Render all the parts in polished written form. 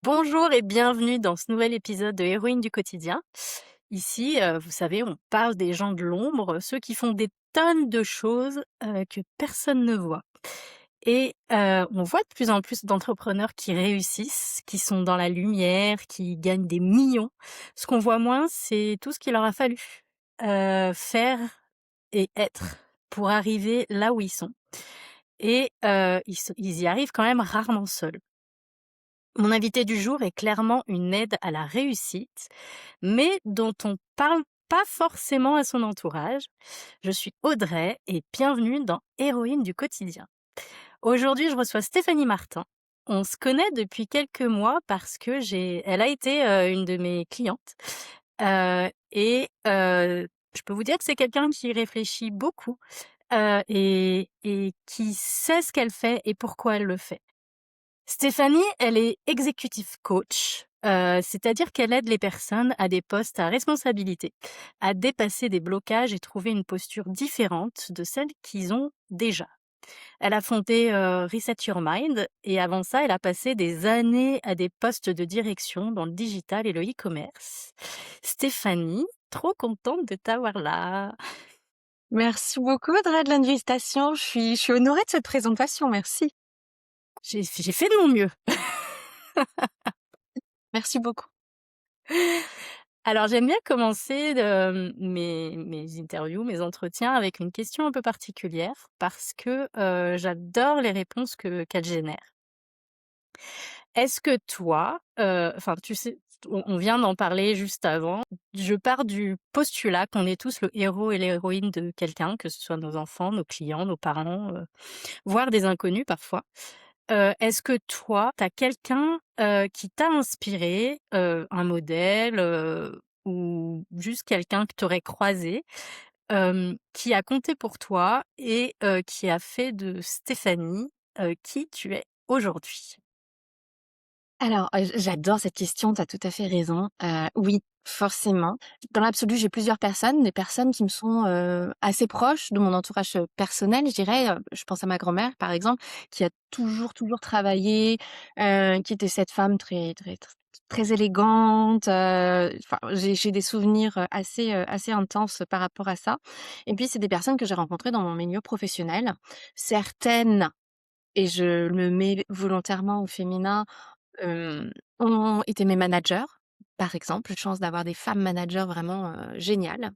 Bonjour et bienvenue dans ce nouvel épisode de Héroïnes du quotidien. Ici, vous savez, on parle des gens de l'ombre, ceux qui font des tonnes de choses, que personne ne voit et on voit de plus en plus d'entrepreneurs qui réussissent, qui sont dans la lumière, qui gagnent des millions. Ce qu'on voit moins, c'est tout ce qu'il leur a fallu, faire et être pour arriver là où ils sont et ils y arrivent quand même rarement seuls. Mon invité du jour est clairement une aide à la réussite, mais dont on parle pas forcément à son entourage. Je suis Audrey et bienvenue dans Héroïne du quotidien. Aujourd'hui, je reçois Stéphanie Martin. On se connaît depuis quelques mois parce que elle a été une de mes clientes. Je peux vous dire que c'est quelqu'un qui réfléchit beaucoup et qui sait ce qu'elle fait et pourquoi elle le fait. Stéphanie, elle est executive coach, c'est-à-dire qu'elle aide les personnes à des postes à responsabilité, à dépasser des blocages et trouver une posture différente de celle qu'ils ont déjà. Elle a fondé Reset Your Mind et avant ça, elle a passé des années à des postes de direction dans le digital et le e-commerce. Stéphanie, trop contente de t'avoir là. Merci beaucoup Audrey de l'invitation. Je suis honorée de cette présentation, merci. J'ai fait de mon mieux. Merci beaucoup. Alors j'aime bien commencer mes interviews, mes entretiens avec une question un peu particulière parce que, j'adore les réponses qu'elles génèrent. Est-ce que toi, enfin tu sais, on vient d'en parler juste avant, je pars du postulat qu'on est tous le héros et l'héroïne de quelqu'un, que ce soit nos enfants, nos clients, nos parents, voire des inconnus parfois. Est-ce que toi, tu as quelqu'un, qui t'a inspiré, un modèle, ou juste quelqu'un que tu aurais croisé, qui a compté pour toi et qui a fait de Stéphanie, qui tu es aujourd'hui? Alors, j'adore cette question, tu as tout à fait raison. Oui, forcément. Dans l'absolu, j'ai plusieurs personnes, des personnes qui me sont, assez proches de mon entourage, personnel, je dirais. Je pense à ma grand-mère, par exemple, qui a toujours travaillé, qui était cette femme très élégante, enfin, j'ai des souvenirs, assez intenses par rapport à ça. Et puis, c'est des personnes que j'ai rencontrées dans mon milieu professionnel. Certaines, et je me mets volontairement au féminin, ont été mes managers, par exemple. J'ai chance d'avoir des femmes managers vraiment, géniales,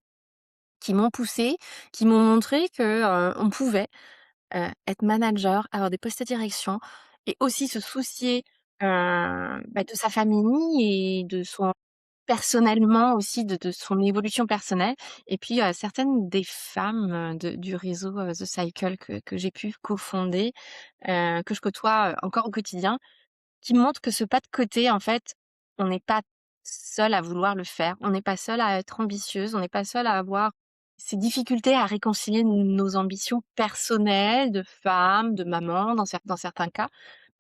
qui m'ont poussée, qui m'ont montré que, on pouvait, être manager, avoir des postes de direction et aussi se soucier, de sa famille et de son personnellement aussi de son évolution personnelle. Et puis, certaines des femmes, du réseau, The Cycle que j'ai pu cofonder, que je côtoie, encore au quotidien, qui montre que ce pas de côté, en fait, on n'est pas seul à vouloir le faire. On n'est pas seul à être ambitieuse, on n'est pas seul à avoir ces difficultés à réconcilier nos ambitions personnelles de femme, de maman dans certains cas,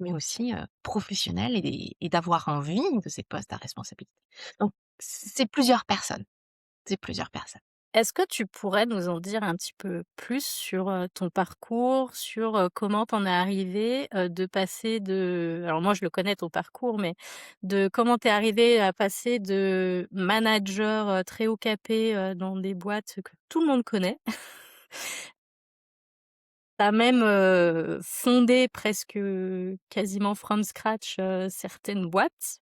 mais aussi, professionnelles et d'avoir envie de ces postes à responsabilité. Donc c'est plusieurs personnes, c'est plusieurs personnes. Est-ce que tu pourrais nous en dire un petit peu plus sur, ton parcours, sur, comment tu en es arrivé de passer de alors moi je le connais ton parcours, mais de comment tu es arrivée à passer de manager, très haut capé, dans des boîtes que tout le monde connaît. Tu as même, fondé presque, quasiment from scratch, certaines boîtes.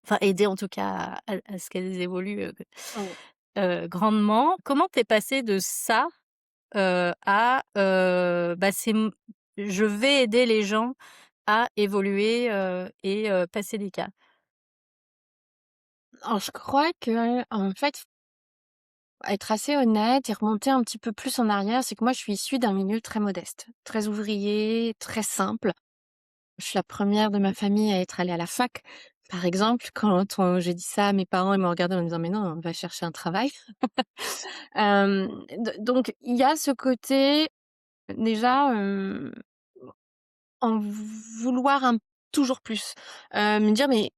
Enfin aidé en tout cas à ce qu'elles évoluent, Mmh. grandement. Comment tu es passée de ça à, bah, je vais aider les gens à évoluer, et passer des caps. Alors je crois qu'en fait, être assez honnête et remonter un petit peu plus en arrière, c'est que moi je suis issue d'un milieu très modeste, très ouvrier, très simple. Je suis la première de ma famille à être allée à la fac. Par exemple, quand j'ai dit ça à mes parents, ils m'ont regardée en me disant: «Mais non, va chercher un travail». Donc il y a ce côté déjà, en vouloir un toujours plus, me dire: «Mais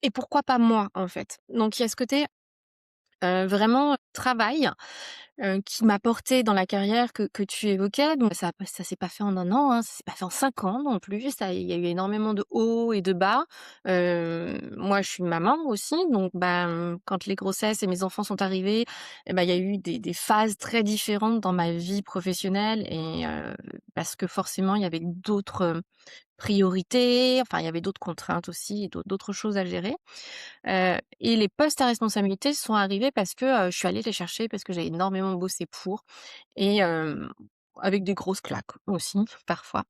et pourquoi pas moi, en fait?» Donc il y a ce côté, vraiment travail. qui m'a portée dans la carrière que tu évoquais. Donc ça s'est pas fait en 1 an, hein, ça s'est pas fait en 5 ans non plus. Ça il y a eu énormément de hauts et de bas. Moi, je suis maman aussi, donc quand les grossesses et mes enfants sont arrivés, et il y a eu des phases très différentes dans ma vie professionnelle et parce que forcément, il y avait d'autres, priorités, enfin, il y avait d'autres contraintes aussi et d'autres choses à gérer. Et les postes à responsabilité sont arrivés parce que, je suis allée les chercher parce que j'ai énormément bossé pour et avec des grosses claques aussi, parfois.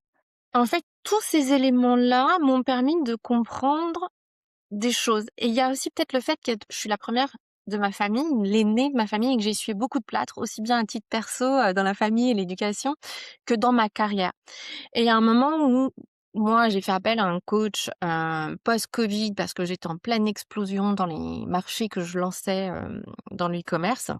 En fait, tous ces éléments-là m'ont permis de comprendre des choses et il y a aussi peut-être le fait que je suis la première de ma famille, l'aînée de ma famille et que j'ai essuyé beaucoup de plâtre, aussi bien à titre perso, dans la famille et l'éducation, que dans ma carrière. Et il y a un moment où moi, j'ai fait appel à un coach, post-covid parce que j'étais en pleine explosion dans les marchés que je lançais, dans le e-commerce.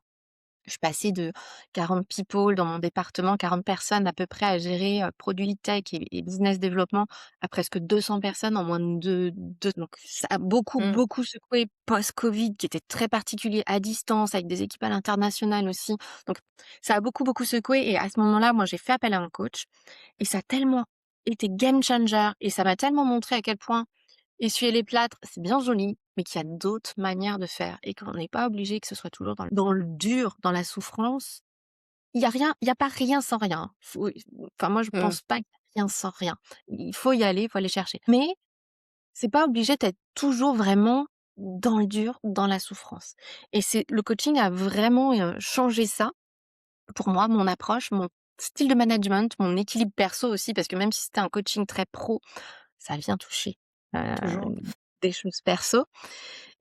Je passais de 40 people dans mon département, 40 personnes à peu près à gérer, produits tech et business développement, à presque 200 personnes en moins de 2 donc ça a beaucoup, Mmh. beaucoup secoué post-covid qui était très particulier, à distance, avec des équipes à l'international aussi. Donc ça a beaucoup, beaucoup secoué et à ce moment-là, moi, j'ai fait appel à un coach et ça a tellement été game changer et ça m'a tellement montré à quel point essuyer les plâtres, c'est bien joli, mais qu'il y a d'autres manières de faire et qu'on n'est pas obligé que ce soit toujours dans le dur, dans la souffrance. Il y a pas rien sans rien. Enfin moi je Mmh. pense pas qu'il y a rien sans rien. Il faut y aller, il faut aller chercher. Mais c'est pas obligé d'être toujours vraiment dans le dur, dans la souffrance. Et c'est le coaching a vraiment, changé ça pour moi, mon approche, mon style de management, mon équilibre perso aussi, parce que même si c'était un coaching très pro, ça vient toucher, heu, Toujours. des choses perso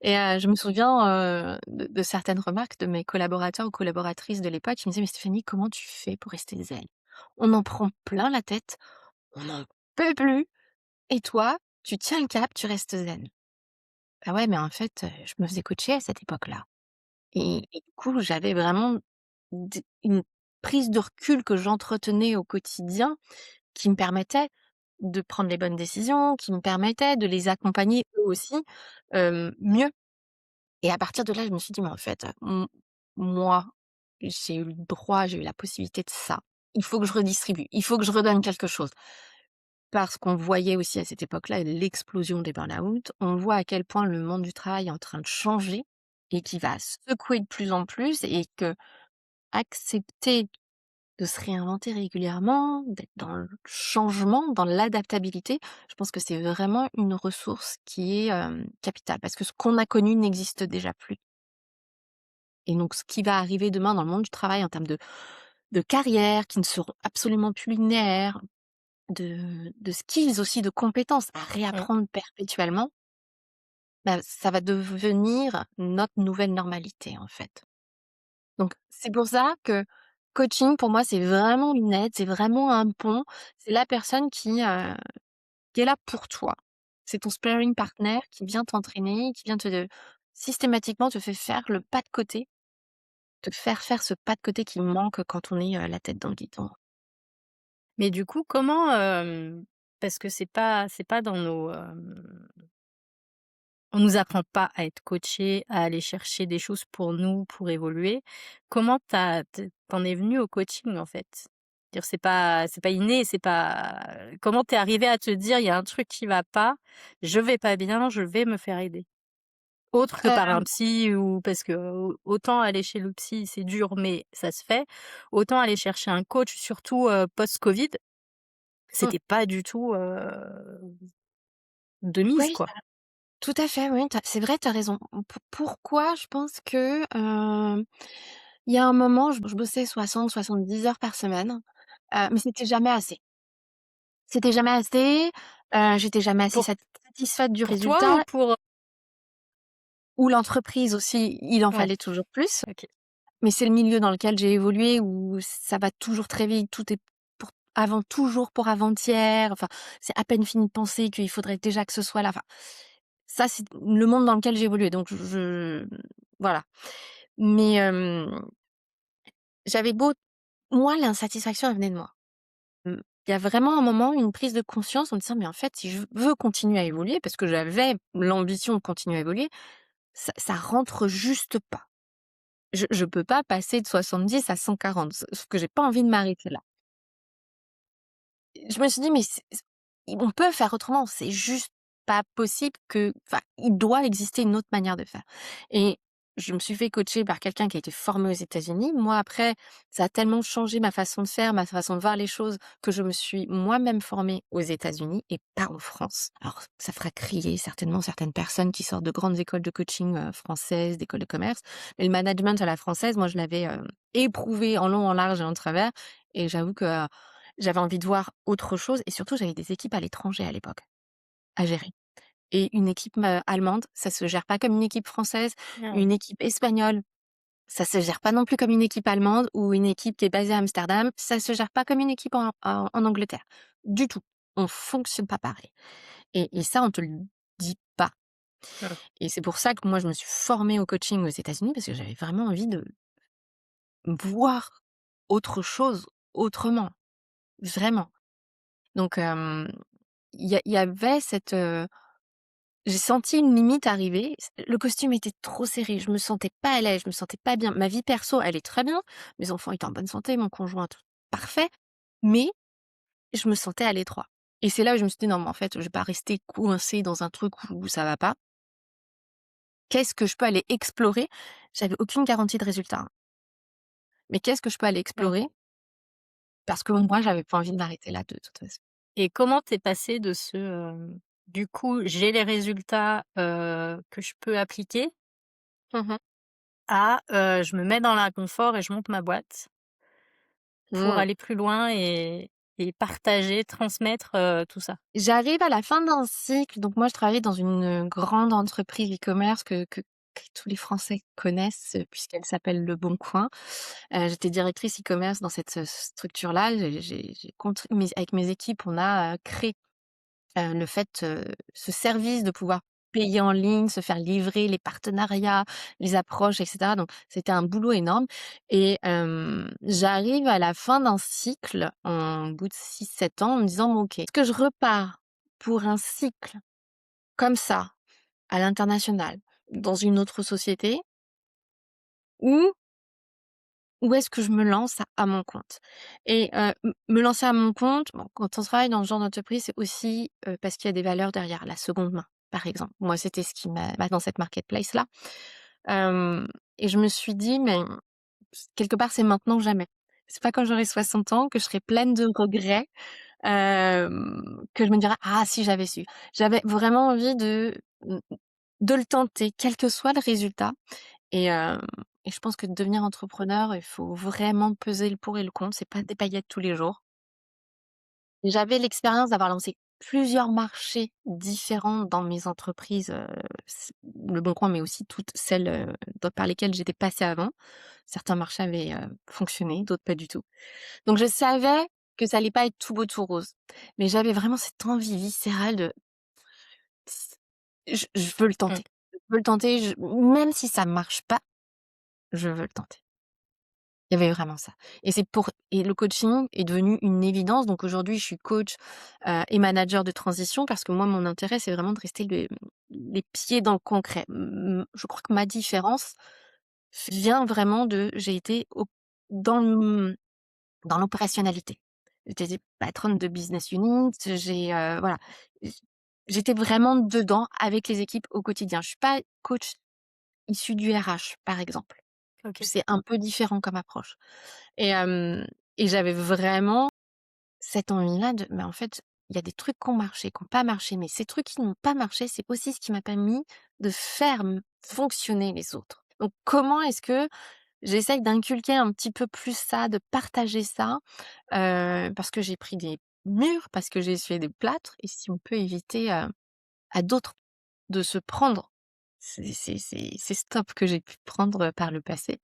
et je me souviens, de certaines remarques de mes collaborateurs ou collaboratrices de l'époque qui me disaient: «Mais Stéphanie, comment tu fais pour rester zen? On en prend plein la tête, on n'en peut plus et toi, tu tiens le cap, tu restes zen». Ah ouais, mais en fait, je me faisais coacher à cette époque-là et du coup, j'avais vraiment une prise de recul que j'entretenais au quotidien qui me permettait de prendre les bonnes décisions, qui me permettait de les accompagner eux aussi, mieux. Et à partir de là, je me suis dit: «Mais en fait, moi, j'ai eu le droit, j'ai eu la possibilité de ça. Il faut que je redistribue, il faut que je redonne quelque chose». Parce qu'on voyait aussi à cette époque-là l'explosion des burn-out. On voit à quel point le monde du travail est en train de changer et qui va secouer de plus en plus et que accepter de se réinventer régulièrement, d'être dans le changement, dans l'adaptabilité, je pense que c'est vraiment une ressource qui est, capitale parce que ce qu'on a connu n'existe déjà plus et donc ce qui va arriver demain dans le monde du travail en termes de carrière qui ne seront absolument plus linéaires, de skills aussi, de compétences à Mmh. réapprendre perpétuellement, ça va devenir notre nouvelle normalité, en fait. Donc c'est pour ça que coaching pour moi, c'est vraiment une aide, c'est vraiment un pont. C'est la personne qui est là pour toi. C'est ton sparring partner qui vient t'entraîner, qui vient te systématiquement te fait faire le pas de côté, te faire faire ce pas de côté qui manque quand on est, la tête dans le guidon. Mais du coup, comment, parce que c'est pas dans nos, on nous apprend pas à être coachés, à aller chercher des choses pour nous, pour évoluer. Comment t'en es venu au coaching, en fait? Dire c'est pas inné, c'est pas comment t'es arrivé à te dire: «Il y a un truc qui va pas, je vais pas bien, je vais me faire aider»? Autre que par un psy ou parce que autant aller chez le psy, c'est dur, mais ça se fait. Autant aller chercher un coach, surtout, post-covid, Mmh, c'était pas du tout, de mise, oui, quoi. tout à fait, oui, c'est vrai, tu as raison. Pourquoi je pense que, il y a un moment, je bossais 60-70 heures par semaine, mais c'était jamais assez. C'était jamais assez, j'étais jamais assez Pour satisfaite du pour toi ou résultat pour, ou l'entreprise aussi, il en ouais, fallait toujours plus. OK. Mais c'est le milieu dans lequel j'ai évolué où ça va toujours très vite, tout est toujours pour avant-hier, enfin, c'est à peine fini de penser qu'il faudrait déjà que ce soit là, enfin, ça c'est le monde dans lequel j'ai évolué donc voilà. Mais j'avais beau moi l'insatisfaction elle venait de moi. Mmh, il y a vraiment un moment, une prise de conscience en me disant: «Mais en fait, si je veux continuer à évoluer», parce que j'avais l'ambition de continuer à évoluer, ça rentre juste pas. je peux pas passer de 70 à 140, sauf que j'ai pas envie de m'arrêter là. Je me suis dit: «Mais on peut faire autrement, c'est juste pas possible que enfin, il doit exister une autre manière de faire» et je me suis fait coacher par quelqu'un qui a été formé aux États-Unis. Moi, après, ça a tellement changé ma façon de faire, ma façon de voir les choses, que je me suis moi-même formée aux États-Unis et pas en France. Alors, ça fera crier certainement certaines personnes qui sortent de grandes écoles de coaching, françaises, d'écoles de commerce, mais le management à la française, moi, je l'avais, éprouvé en long, en large et en travers et j'avoue que j'avais envie de voir autre chose et surtout j'avais des équipes à l'étranger à l'époque, à gérer et une équipe, allemande, ça se gère pas comme une équipe française, Ah une oui. équipe espagnole, ça se gère pas non plus comme une équipe allemande ou une équipe qui est basée à Amsterdam, ça se gère pas comme une équipe en Angleterre. Du tout. On fonctionne pas pareil et ça, on te le dit pas Mmh. et c'est pour ça que moi je me suis formée au coaching aux États-Unis parce que j'avais vraiment envie de voir autre chose autrement, vraiment. Donc il y avait cette, j'ai senti une limite arriver. Le costume était trop serré, je me sentais pas à l'aise, je me sentais pas bien. Ma vie perso allait très bien, mes enfants étaient en bonne santé, mon conjoint tout parfait, mais je me sentais à l'étroit et c'est là où je me suis dit: «Non mais en fait, je vais pas rester coincée dans un truc où ça va pas. Qu'est-ce que je peux aller explorer?» J'avais aucune garantie de résultat, hein, mais qu'est-ce que je peux aller Mmh. explorer? Parce que moi, j'avais pas envie de m'arrêter là de toute façon. Et comment tu es passée de ce, du coup, j'ai les résultats, que je peux appliquer Mmh. à, je me mets dans l'inconfort et je monte ma boîte pour Mmh. aller plus loin et partager, transmettre, tout ça? J'arrive à la fin d'un cycle, donc moi je travaillais dans une, grande entreprise e-commerce que tous les Français connaissent, puisqu'elle s'appelle Le Bon Coin. J'étais directrice e-commerce dans cette, structure-là. J'ai contri mes avec mes équipes, on a, créé, le fait, ce service de pouvoir payer en ligne, se faire livrer, les partenariats, les approches et cetera. Donc c'était un boulot énorme et j'arrive à la fin d'un cycle, en bout de 6 7 ans, en me disant: «Bon OK, est-ce que je repars pour un cycle comme ça, à l'international, dans une autre société ou est-ce que je me lance à mon compte?» Et me lancer à mon compte, bon, quand on travaille dans ce genre d'entreprise, c'est aussi, parce qu'il y a des valeurs derrière, la seconde main, par exemple. Moi, c'était ce qui m'a dans cette marketplace-là, hem et je me suis dit: «Mais quelque part, c'est maintenant ou jamais. C'est pas quand j'aurai 60 ans que je serai pleine de regrets, que je me dirai: "Ah, si j'avais su"». J'avais vraiment envie de le tenter, quel que soit le résultat et je pense que devenir entrepreneur, il faut vraiment peser le pour et le contre, c'est pas des paillettes tous les jours. J'avais l'expérience d'avoir lancé plusieurs marchés différents dans mes entreprises, Le Bon Coin, mais aussi toutes celles, par lesquelles j'étais passée avant. Certains marchés avaient, fonctionné, d'autres pas du tout. Donc je savais que ça allait pas être tout beau, tout rose. Mais j'avais vraiment cette envie viscérale de je veux le Mmh. tenter. Je veux le tenter, même si ça marche pas, je veux le tenter. Il y avait vraiment ça et le coaching est devenu une évidence. Donc aujourd'hui, je suis coach, et manager de transition parce que moi, mon intérêt, c'est vraiment de rester les pieds dans le concret. Je crois que ma différence vient vraiment de j'ai été dans l dans l'opérationnalité. J'étais patronne de business unit, voilà, j j'étais vraiment dedans avec les équipes au quotidien. Je suis pas coach issu du RH, par exemple. OK. C'est un peu différent comme approche. Et j'avais vraiment cette envie-là mais en fait, il y a des trucs qui ont marché, qui ont pas marché, mais ces trucs qui n'ont pas marché, c'est aussi ce qui m'a permis de faire fonctionner les autres. Donc comment est-ce que j'essaye d'inculquer un petit peu plus ça, de partager ça, parce que j'ai pris des murs, parce que j'ai essuyé des plâtres et si on peut éviter, à d'autres de se prendre ces stops que j'ai pu prendre, par le passé.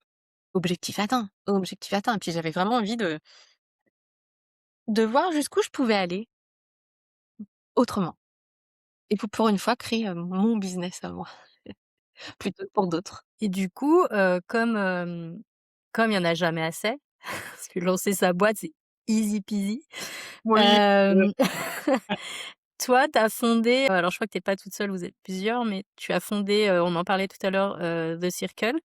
Objectif atteint, objectif atteint. Puis j'avais vraiment envie de voir jusqu'où je pouvais aller autrement et pour une fois créer, mon business à moi plutôt que pour d'autres. Et du coup, comme il y en a jamais assez, parce que lancer sa boîte, c'est easy peasy. Oui. Hem, toi, tu as fondé, alors je crois que tu es pas toute seule, vous êtes plusieurs, mais tu as fondé, on en parlait tout à l'heure, The Circle.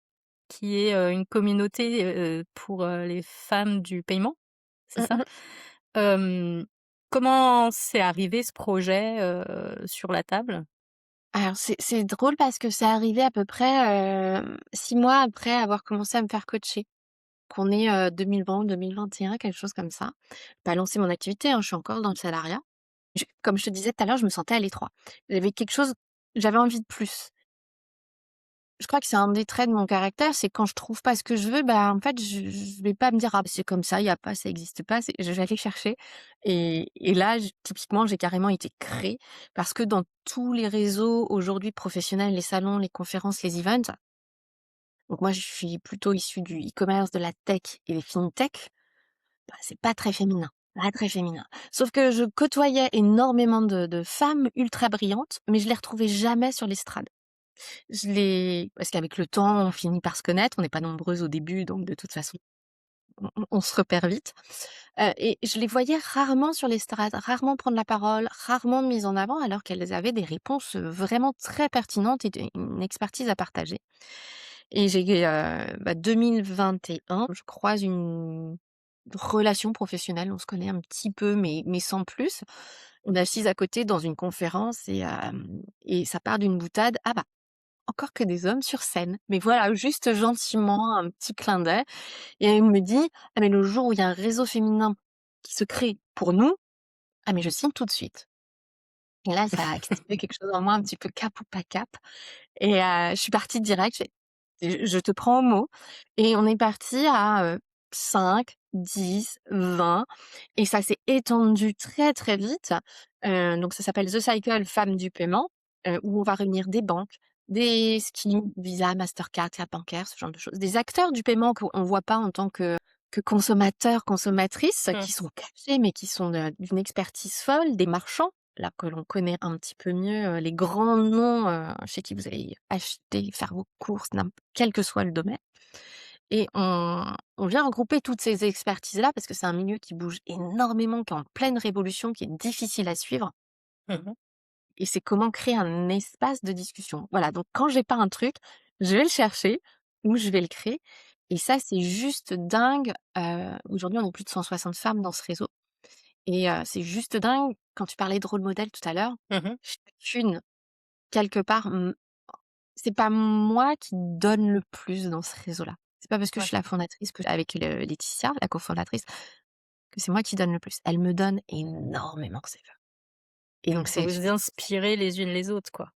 qui est, une communauté, pour, les femmes du paiement, c'est Mmh ça? mh. Hem, Comment c'est arrivé ce projet, sur la table? Alors c'est drôle parce que c'est arrivé à peu près, 6 mois après avoir commencé à me faire coacher. Qu'on est, 2020-2021, quelque chose comme ça. Pas lancé mon activité, hein, je suis encore dans le salariat. Comme je te disais tout à l'heure, je me sentais à l'étroit. J'avais envie de plus. Je crois que c'est un des traits de mon caractère, c'est quand je trouve pas ce que je veux, bah, en fait, je vais pas me dire: «Ah, bah, c'est comme ça, il y a pas, ça existe pas», je vais aller chercher et là, typiquement, j'ai carrément été créée parce que dans tous les réseaux aujourd'hui professionnels, les salons, les conférences, les events, donc moi, je suis plutôt issue du e-commerce, de la tech et des fintech. Bah, c'est pas très féminin, pas très féminin. Sauf que je côtoyais énormément de femmes ultra brillantes, mais je les retrouvais jamais sur l'estrade. Parce qu'avec le temps, on finit par se connaître, on n'est pas nombreuses au début, donc de toute façon, on se repère vite. Et je les voyais rarement sur l'estrade, rarement prendre la parole, rarement mises en avant, alors qu'elles avaient des réponses, vraiment très pertinentes et une expertise à partager. Et 2021, je croise une relation professionnelle, on se connaît un petit peu, mais sans plus. On est assises à côté dans une conférence et ça part d'une boutade: «Ah bah, encore que des hommes sur scène». Mais voilà, juste gentiment, un petit clin d'œil et elle me dit: «Ah mais le jour où il y a un réseau féminin qui se crée pour nous, ah mais je signe tout de suite». Et là, ça a activé quelque chose en moi, un petit peu cap ou pas cap. Et je suis partie direct, je te prends au mot et on est parti à, 5, 10, 20 et ça s'est étendu très, très vite. Donc ça s'appelle The Cycle Femmes du paiement, où on va réunir des banques, des schemes, Visa, Mastercard, carte bancaire, ce genre de choses. Des acteurs du paiement qu'on voit pas en tant que consommateurs, consommatrices, Mmh. qui sont cachés, mais qui sont d'une expertise folle, des marchands, là que l'on connaît un petit peu mieux, les grands noms, chez qui vous allez acheter, faire vos courses, quel que soit le domaine et on vient regrouper toutes ces expertises-là parce que c'est un milieu qui bouge énormément, qui est en pleine révolution, qui est difficile à suivre Mmh. et c'est comment créer un espace de discussion. Voilà, donc quand j'ai pas un truc, je vais le chercher ou je vais le créer et ça, c'est juste dingue. Aujourd'hui, on est plus de 160 femmes dans ce réseau et c'est juste dingue. Quand tu parlais de rôle modèle tout à l'heure, Mmh. chacune, quelque part, c'est pas moi qui donne le plus dans ce réseau-là. C'est pas parce que je Ouais. suis la fondatrice avec Laetitia, la cofondatrice, que c'est moi qui donne le plus. Elle me donne énormément, c'est vrai et donc Vous c'est vous inspirez les unes les autres, quoi.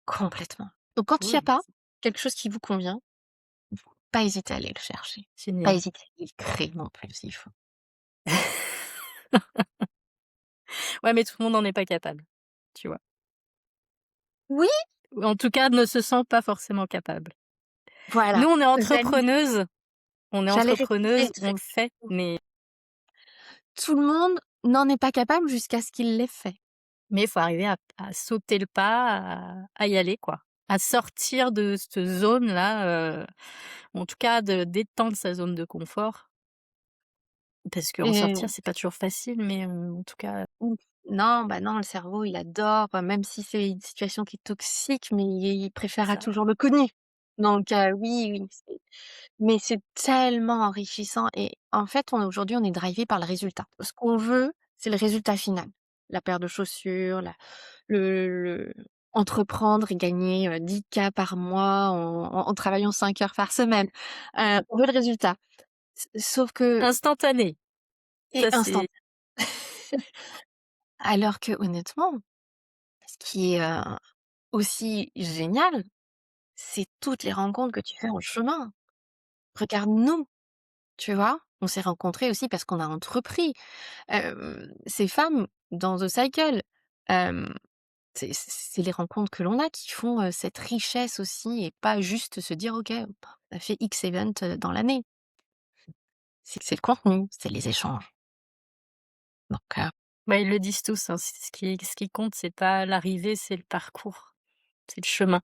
complètement. Donc quand il y a Cool, pas quelque chose qui vous convient, faut pas hésiter à aller le chercher. Pas génial. hésiter à le créer non plus s'il faut. Ouais, mais tout le monde n'en est pas capable, tu vois? Oui, Ou en tout cas, ne se sent pas forcément capable. voilà, Nous, j'allais on est j'allais rectifier entrepreneuses, le on trait. le fait, Tout le monde n'en est pas capable jusqu'à ce qu'il l'ait fait. mais il faut arriver à sauter le pas, à y aller, quoi. À sortir de cette zone-là, en tout cas de d'étendre sa zone de confort, parce qu'en sortir, Et c'est pas toujours facile, mais en tout cas, Mmh. Non, bah, non, le cerveau, il adore, même si c'est une situation qui est toxique, mais il préférera ça toujours le connu. Donc oui, oui, mais c'est tellement enrichissant et en fait, aujourd'hui, on est drivé par le résultat. Ce qu'on veut, c'est le résultat final. La paire de chaussures, la le entreprendre et gagner, 10K par mois en travaillant 5 heures par semaine. On veut le résultat. Sauf que instantané, et ça instant. c'est Alors que honnêtement, ce qui est, aussi génial, c'est toutes les rencontres que tu fais en chemin. Regarde-nous, tu vois? On s'est rencontrés aussi parce qu'on a entrepris. Ces femmes dans The Cycle, hem, c'est les rencontres que l'on a qui font, cette richesse aussi et pas juste se dire: «OK, on a fait X event, dans l'année». C'est le contenu, c'est les échanges. Donc bah, ils le disent tous, hein, c ce qui compte, c'est pas l'arrivée, c'est le parcours, c'est le chemin,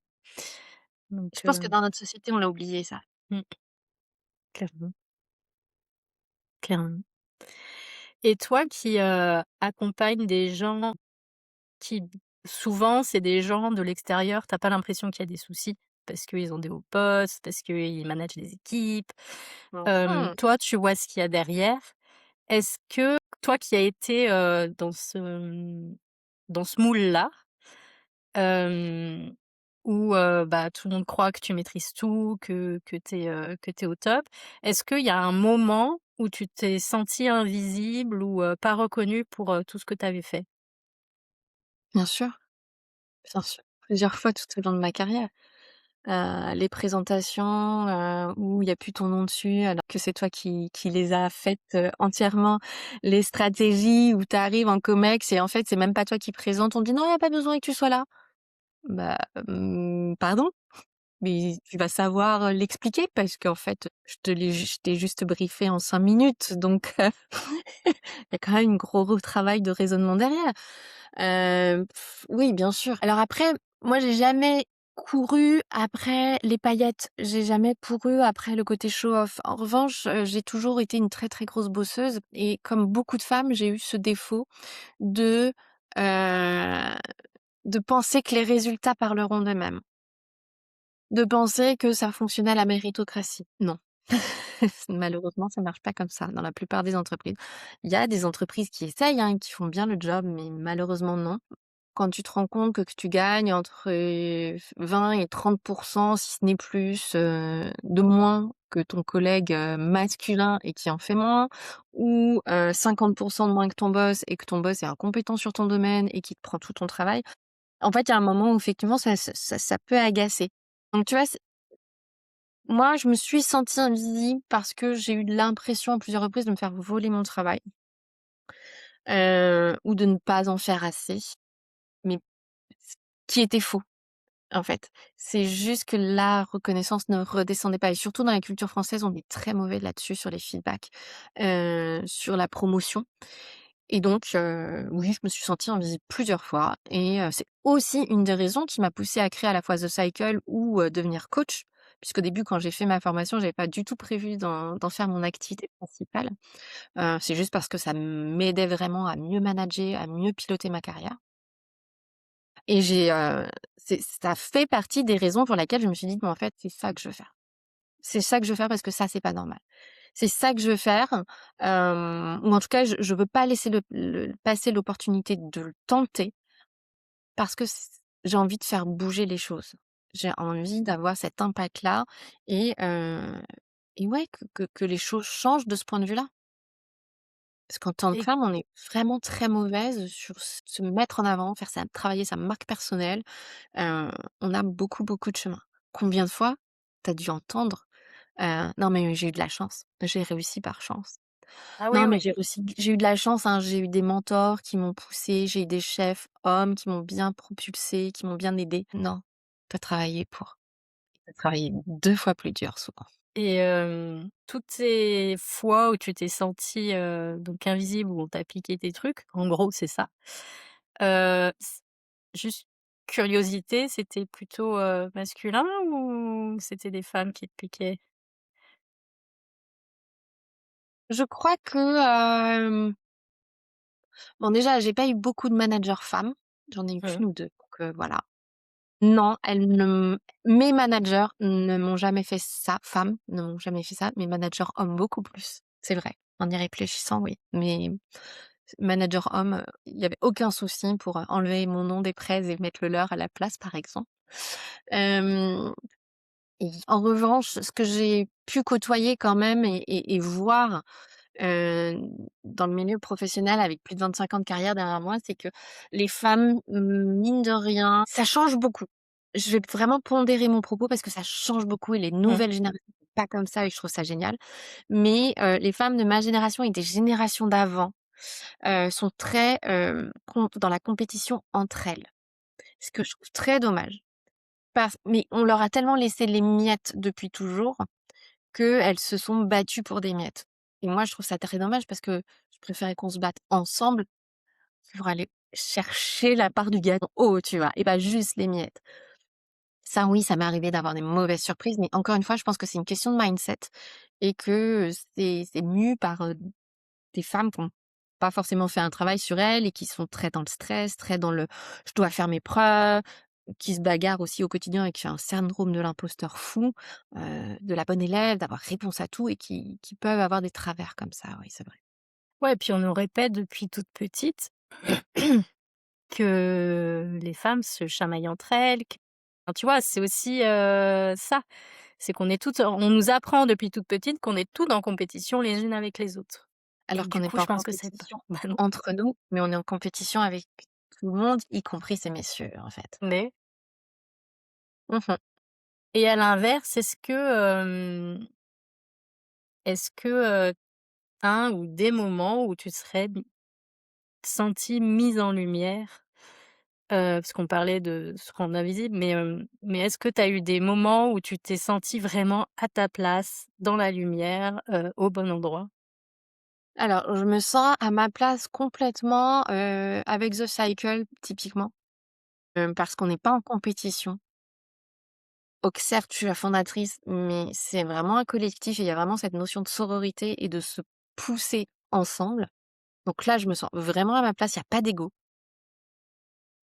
je donc pense que dans notre société, on l'a oublié ça. mmh, clairement, clairement. Et toi qui, accompagnes des gens qui souvent, c'est des gens de l'extérieur, tu as pas l'impression qu'il y a des soucis? parce qu'ils ont des hauts postes, parce qu'ils managent des équipes. Mmh. Toi, tu vois ce qu'il y a derrière. Est-ce que toi qui as été, dans ce moule-là, hem, où, bah, tout le monde croit que tu maîtrises tout, que tu es au top. Est-ce qu'il y a un moment où tu t'es sentie invisible ou, pas reconnue pour, tout ce que tu avais fait? Bien sûr, bien sûr. Plusieurs fois tout au long de ma carrière. Les présentations, où il y a plus ton nom dessus alors que c'est toi qui les as faites, entièrement. Les stratégies où tu arrives en comex et en fait, c'est même pas toi qui présente. On dit: «Non, il y a pas besoin que tu sois là». Bah, pardon? Mais tu vas savoir, l'expliquer parce qu'en fait, je t'ai juste briefé en 5 minutes donc il y a quand même un gros travail de raisonnement derrière. Oui, bien sûr. Alors après, moi, j'ai jamais couru après les paillettes. J'ai jamais couru après le côté show off. En revanche, j'ai toujours été une très, très grosse bosseuse et comme beaucoup de femmes, j'ai eu ce défaut de, heu, de penser que les résultats parleront d'eux-mêmes. De penser que ça fonctionnait à la méritocratie. Non. Malheureusement, ça marche pas comme ça dans la plupart des entreprises. Il y a des entreprises qui essayent, hein, qui font bien le job, mais malheureusement non. Quand tu te rends compte que tu gagnes entre, 20 et 30 si ce n'est plus, de moins que ton collègue, masculin et qui en fait moins ou, 50 de moins que ton boss et que ton boss est incompétent sur ton domaine et qui te prend tout ton travail, en fait, il y a un moment où effectivement ça peut agacer. Donc tu vois, moi, je me suis sentie invisible parce que j'ai eu l'impression à plusieurs reprises de me faire voler mon travail, ou de ne pas en faire assez, mais ce qui était faux, en fait. C'est juste que la reconnaissance ne redescendait pas et surtout dans la culture française, on est très mauvais là-dessus sur les feedbacks, sur la promotion et donc oui, je me suis sentie invisible plusieurs fois et c'est aussi une des raisons qui m'a poussée à créer à la fois The Cycle ou devenir coach. Puisqu'au début, quand j'ai fait ma formation, j'avais pas du tout prévu d'en faire mon activité principale. C'est juste parce que ça m'aidait vraiment à mieux manager, à mieux piloter ma carrière et ça fait partie des raisons pour lesquelles je me suis dit: «Bon, en fait, c'est ça que je veux faire. C'est ça que je veux faire parce que ça, c'est pas normal. C'est ça que je veux faire», ou en tout cas, je veux pas laisser passer l'opportunité de le tenter parce que j'ai envie de faire bouger les choses. J'ai envie d'avoir cet impact-là et ouais, que les choses changent de ce point de vue-là. Parce qu'en tant que Et femme, on est vraiment très mauvaise sur se mettre en avant, travailler sa marque personnelle. Heu, on a beaucoup, beaucoup de chemin. Combien de fois tu as dû entendre: «Non mais j'ai eu de la chance, j'ai réussi par chance. ah oui, Non mais oui. j'ai eu de la chance, hein, j'ai eu des mentors qui m'ont poussée, j'ai eu des chefs hommes qui m'ont bien propulsée, qui m'ont bien aidée». Non, tu as travaillé pour. Tu as travaillé 2 fois plus dur souvent. Et toutes ces fois où tu t'es sentie, donc invisible, où on t'a piqué tes trucs, en gros, c'est ça. S Juste curiosité, c'était plutôt, masculin ou c'était des femmes qui te piquaient? Je crois que, bon déjà, j'ai pas eu beaucoup de managers femmes, j'en ai eu Mmh. qu'1 ou 2, donc voilà. Non, elles ne m mes managers ne m'ont jamais fait ça, femmes ne m'ont jamais fait ça, mes managers hommes beaucoup plus, c'est vrai. En y réfléchissant, oui. Mes managers hommes, il y avait aucun souci pour, enlever mon nom des presse et mettre le leur à la place, par exemple. Hem et en revanche, ce que j'ai pu côtoyer quand même et voir Heu, dans le milieu professionnel avec plus de 25 ans de carrière derrière moi, c'est que les femmes, mine de rien, ça change beaucoup. Je vais vraiment pondérer mon propos parce que ça change beaucoup et les Mmh. nouvelles générations sont pas comme ça et je trouve ça génial. Mais, les femmes de ma génération et des générations d'avant, sont très, dans la compétition entre elles. Ce que je trouve très dommage. Mais on leur a tellement laissé les miettes depuis toujours qu'elles se sont battues pour des miettes et moi, je trouve ça très dommage parce que je préférais qu'on se batte ensemble pour aller chercher la part du gâteau haut, tu vois? Et pas juste les miettes. Ça, oui, ça m'est arrivé d'avoir des mauvaises surprises, mais encore une fois, je pense que c'est une question de mindset et que c'est mû par, des femmes qui ont pas forcément fait un travail sur elles et qui sont très dans le stress, très dans le: «Je dois faire mes preuves». qui se bagarre aussi au quotidien et qui a un syndrome de l'imposteur fou, de la bonne élève, d'avoir réponse à tout et qui peuvent avoir des travers comme ça, oui, c'est vrai. Ouais, puis on nous répète depuis toute petite que les femmes se chamaillent entre elles, que enfin, tu vois? C'est aussi, ça. C'est qu'on est toutes on nous apprend depuis toute petite qu'on est toutes en compétition les unes avec les autres et Alors qu'on du n'est coup, pas je en pense que c'est pas compétition bah, non, entre nous, mais on est en compétition avec tout le monde, y compris ces messieurs, en fait. mais Mmh. et à l'inverse, est-ce que, un ou des moments où tu te serais sentie mise en lumière? Parce qu'on parlait de se rendre invisible, mais est-ce que tu as eu des moments où tu t'es sentie vraiment à ta place, dans la lumière, au bon endroit? Alors, je me sens à ma place complètement, avec The Cycle, typiquement, parce qu'on n'est pas en compétition. Donc certes, je suis la fondatrice, mais c'est vraiment un collectif et il y a vraiment cette notion de sororité et de se pousser ensemble. Donc là, je me sens vraiment à ma place, il y a pas d'ego.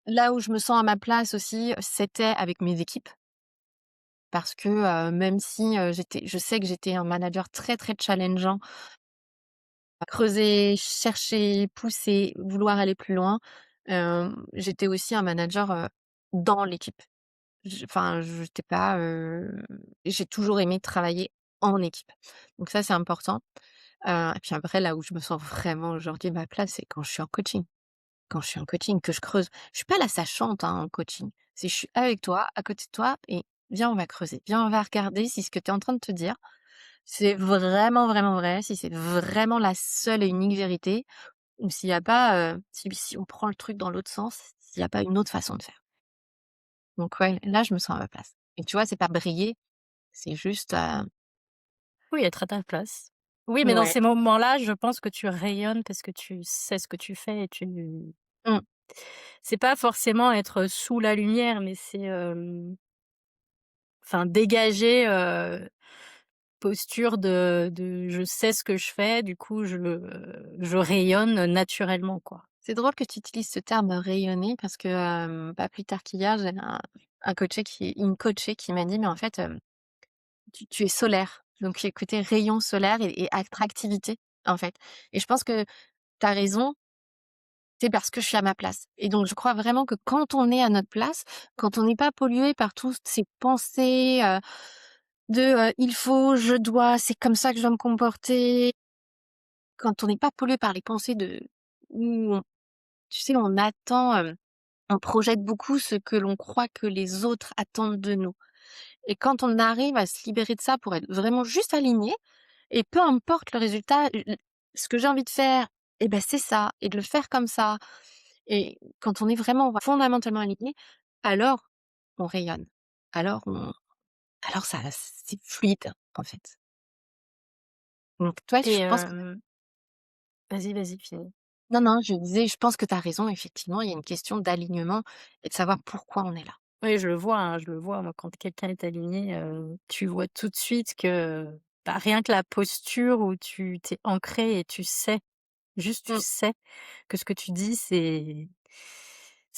Là où je me sens à ma place aussi, c'était avec mes équipes parce que, même si, je sais que j'étais un manager très, très challengeant, à creuser, chercher, pousser, vouloir aller plus loin, j'étais aussi un manager, dans l'équipe. Enfin, j'étais pas, j'ai toujours aimé travailler en équipe. Donc ça, c'est important. Et puis après, là où je me sens vraiment aujourd'hui ma place, c'est quand je suis en coaching. Quand je suis en coaching, que je creuse. Je suis pas la sachante, hein, en coaching. C'est je suis avec toi, à côté de toi et viens, on va creuser. Viens, on va regarder si ce que tu es en train de te dire, c'est vraiment, vraiment vrai, si c'est vraiment la seule et unique vérité ou s'il y a pas, si on prend le truc dans l'autre sens, s'il y a pas une autre façon de faire. Donc ouais, là, je me sens à ma place. Et tu vois, c'est pas briller, c'est juste, Oui, être à ta place. Oui, mais dans ouais. ces moments-là, je pense que tu rayonnes parce que tu sais ce que tu fais et tu Mmh. c'est pas forcément être sous la lumière, mais c'est, enfin dégager, posture de «je sais ce que je fais, du coup je rayonne naturellement», quoi. C'est drôle que tu utilises ce terme, rayonner parce que, pas plus tard qu'hier, j'ai une coachée qui m'a dit: «Mais en fait, tu es solaire». Donc il y a le côté rayon solaire et attractivité, en fait. Et je pense que tu as raison, c'est parce que je suis à ma place. Et donc je crois vraiment que quand on est à notre place, quand on n'est pas pollué par toutes ces pensées, «Il faut, je dois, c'est comme ça que je dois me comporter», quand on n'est pas pollué par les pensées de où on tu sais, on attend, on projette beaucoup ce que l'on croit que les autres attendent de nous. Et quand on arrive à se libérer de ça pour être vraiment juste aligné et peu importe le résultat, ce que j'ai envie de faire et ben, c'est ça et de le faire comme ça et quand on est vraiment fondamentalement aligné, alors on rayonne. Alors on alors ça c'est fluide, en fait. Donc toi, je Et pense que vas-y, vas-y, finis. non, non, je disais, je pense que tu as raison, effectivement, il y a une question d'alignement et de savoir pourquoi on est là. Oui, je le vois, hein, je le vois, moi, quand quelqu'un est aligné, tu vois tout de suite que, bah, rien que la posture où tu t'es ancré et tu sais, juste tu Mmh, sais que ce que tu dis, c'est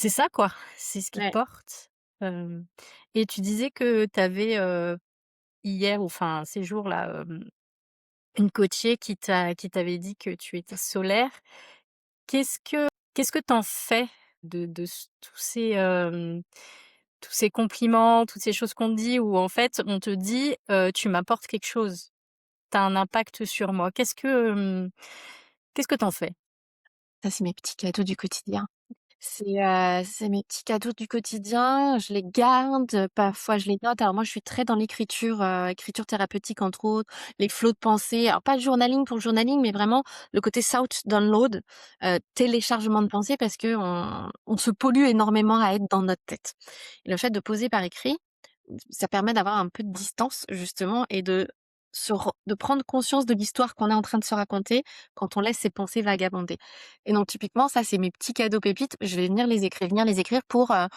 ça, quoi, c'est ce qui ouais. porte. Hem Et tu disais que tu avais, hier ou enfin ces jours-là, une coachée qui t'avait dit que tu étais solaire. Qu'est-ce que tu en fais de tous ces compliments, toutes ces choses qu'on te dit où en fait on te dit, «Tu m'apportes quelque chose, tu as un impact sur moi». Qu'est-ce que tu en fais? Ça, c'est mes petits cadeaux du quotidien. C'est mes petits cadeaux du quotidien, je les garde, parfois je les note. Alors moi, je suis très dans l'écriture, écriture thérapeutique entre autres, les flots de pensée. Alors pas le journaling pour le journaling, mais vraiment le côté self download, téléchargement de pensée parce qu'on se pollue énormément à être dans notre tête. Et le fait de poser par écrit, ça permet d'avoir un peu de distance justement et de prendre conscience de l'histoire qu'on est en train de se raconter quand on laisse ses pensées vagabonder. Et donc typiquement, ça, c'est mes petits cadeaux pépites. Je vais venir les écrire pour, bah,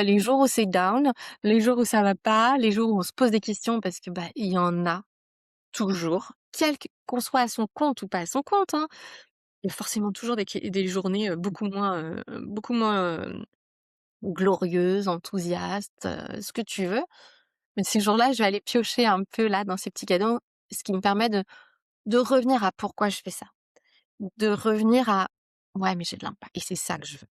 les jours où c'est down, les jours où ça va pas, les jours où on se pose des questions parce que, bah, il y en a toujours, qu'on soit à son compte ou pas à son compte, hein. Il y a forcément toujours des journées, beaucoup moins, glorieuse, enthousiaste, ce que tu veux. Mais ces jours-là, je vais aller piocher un peu là dans ces petits cadeaux, ce qui me permet de revenir à pourquoi je fais ça. De revenir à: «Ouais, mais j'ai de l'impact et c'est ça que je veux».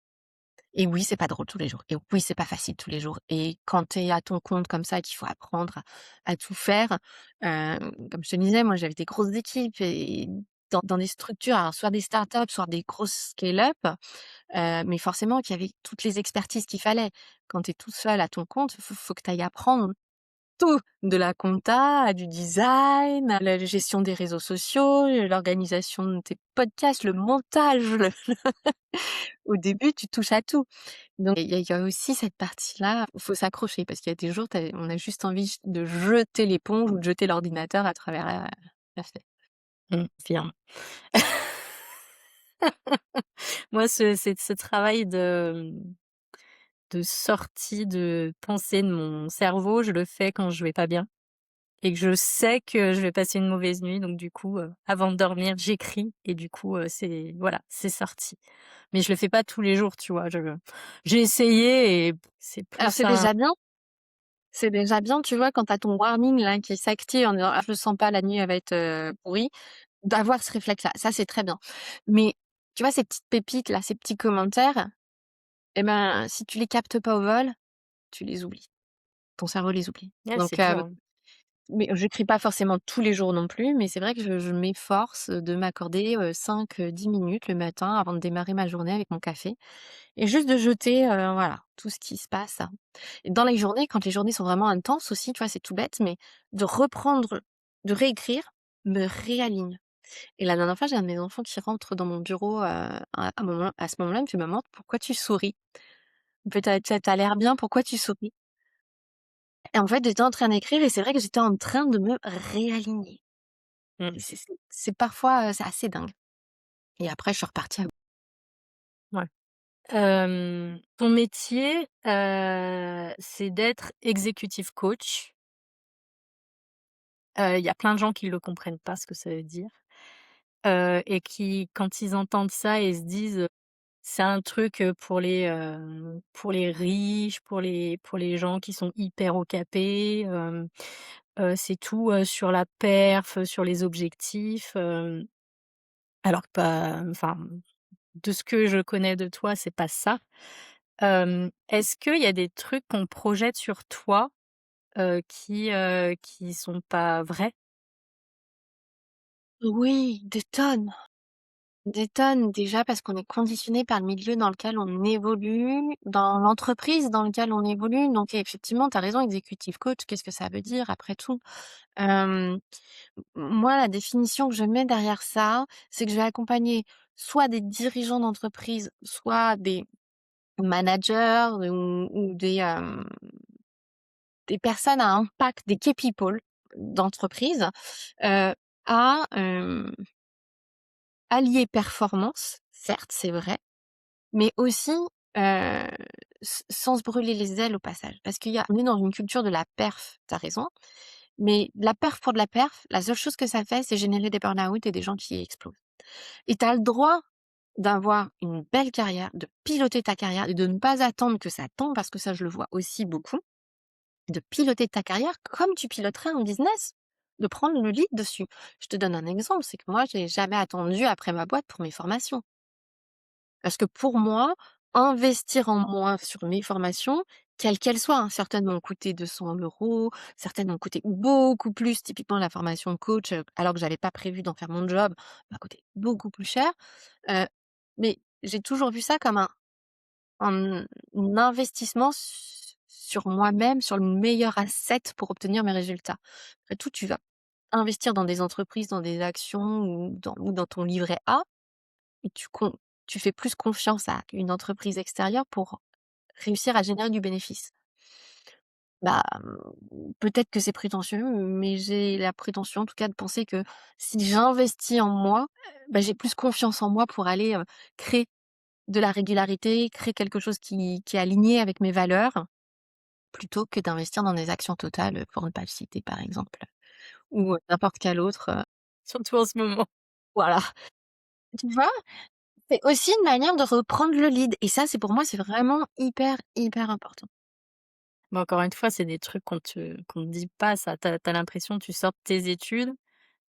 Et oui, c'est pas drôle tous les jours et oui, c'est pas facile tous les jours et quand tu es à ton compte comme ça, qu'il faut apprendre à tout faire, comme je te disais, moi, j'avais des grosses équipes et dans des structures, alors soit des startups, soit des grosses scale-up, mais forcément qu'il y avait toutes les expertises qu'il fallait. Quand tu es tout seul à ton compte, faut que tu ailles apprendre tout, de la compta à du design, à la gestion des réseaux sociaux, l'organisation de tes podcasts, le montage, le au début, tu touches à tout. Donc il y a aussi cette partie-là, faut s'accrocher parce qu'il y a des jours, on a juste envie de jeter l'éponge ou de jeter l'ordinateur à travers la fenêtre. Confirme. Moi, ce travail de sortie de pensée de mon cerveau, je le fais quand je vais pas bien et que je sais que je vais passer une mauvaise nuit, donc du coup, avant de dormir, j'écris et du coup, c'est voilà, c'est sorti. Mais je le fais pas tous les jours, tu vois? J'ai essayé et c'est Alors plus un c'est déjà bien, tu vois, quand tu as ton warning là qui s'active en disant: «Ah je le sens pas, la nuit elle va être, pourrie», d'avoir ce réflexe-là, ça c'est très bien. Mais tu vois ces petites pépites là, ces petits commentaires, et ben, si tu les captes pas au vol, tu les oublies. Ton cerveau les oublie. ouais, c'est Donc dur, hein. mais j'écris pas forcément tous les jours non plus, mais c'est vrai que je m'efforce de m'accorder, 5, 10 minutes le matin avant de démarrer ma journée avec mon café et juste de jeter, voilà, tout ce qui se passe. Et dans les journées, quand les journées sont vraiment intenses aussi, tu vois, c'est tout bête, mais de reprendre, de réécrire, me réaligne. Et la dernière fois, j'ai un de mes enfants qui rentre dans mon bureau, à ce moment-là, il me fait: «Maman, pourquoi tu souris? Tu as l'air bien, pourquoi tu souris?» Et en fait, j'étais en train d'écrire et c'est vrai que j'étais en train de me réaligner. Mmh, C'est parfois, c'est assez dingue. Et après je suis repartie à ouais. Ton métier, c'est d'être executive coach. Il y a plein de gens qui le comprennent pas ce que ça veut dire, et qui, quand ils entendent ça, ils se disent, c'est un truc, pour les riches, pour les gens qui sont hyper au capé, c'est tout, sur la perf, sur les objectifs, alors que pas enfin, de ce que je connais de toi, c'est pas ça. Est-ce qu'il y a des trucs qu'on projette sur toi, qui sont pas vrais? oui, des tonnes déjà parce qu'on est conditionné par le milieu dans lequel on évolue, dans l'entreprise dans lequel on évolue. Donc effectivement, tu as raison, executive coach, qu'est-ce que ça veut dire après tout? Hem, moi, la définition que je mets derrière ça, c'est que je vais accompagner soit des dirigeants d'entreprise, soit des managers ou des personnes à impact, des key people d'entreprise, heu, à, allier performance, certes, c'est vrai, mais aussi, heu, sans se brûler les ailes au passage. Parce on est dans une culture de la perf, tu as raison, mais la perf pour de la perf, la seule chose que ça fait, c'est générer des burn-out et des gens qui explosent. Et tu as le droit d'avoir une belle carrière, de piloter ta carrière et de ne pas attendre que ça tombe, parce que ça, je le vois aussi beaucoup. De piloter ta carrière comme tu piloterais un business, de prendre le lead dessus. Je te donne un exemple, c'est que moi, j'ai jamais attendu après ma boîte pour mes formations. Parce que pour moi, investir en moi sur mes formations, quelles qu'elles soient, hein, certaines m'ont coûté 200 €, certaines m'ont coûté beaucoup plus, typiquement la formation coach, alors que j'avais pas prévu d'en faire mon job, m'a coûté beaucoup plus cher. Heu, mais j'ai toujours vu ça comme un investissement sur moi-même, sur le meilleur asset pour obtenir mes résultats. Après tout, tu vas investir dans des entreprises, dans des actions ou dans ton livret A et tu fais plus confiance à une entreprise extérieure pour réussir à générer du bénéfice. Bah, peut-être que c'est prétentieux, mais j'ai la prétention, en tout cas, de penser que si j'investis en moi, bah, j'ai plus confiance en moi pour aller, créer de la régularité, créer quelque chose qui est aligné avec mes valeurs, plutôt que d'investir dans des actions totales, pour ne pas le citer par exemple, ou, n'importe quel autre, Surtout en ce moment. voilà. Tu vois? C'est aussi une manière de reprendre le lead et ça, c'est pour moi, c'est vraiment hyper, hyper important. Mais encore une fois, c'est des trucs qu'on te dit pas ça. Tu as l'impression, tu sors de tes études,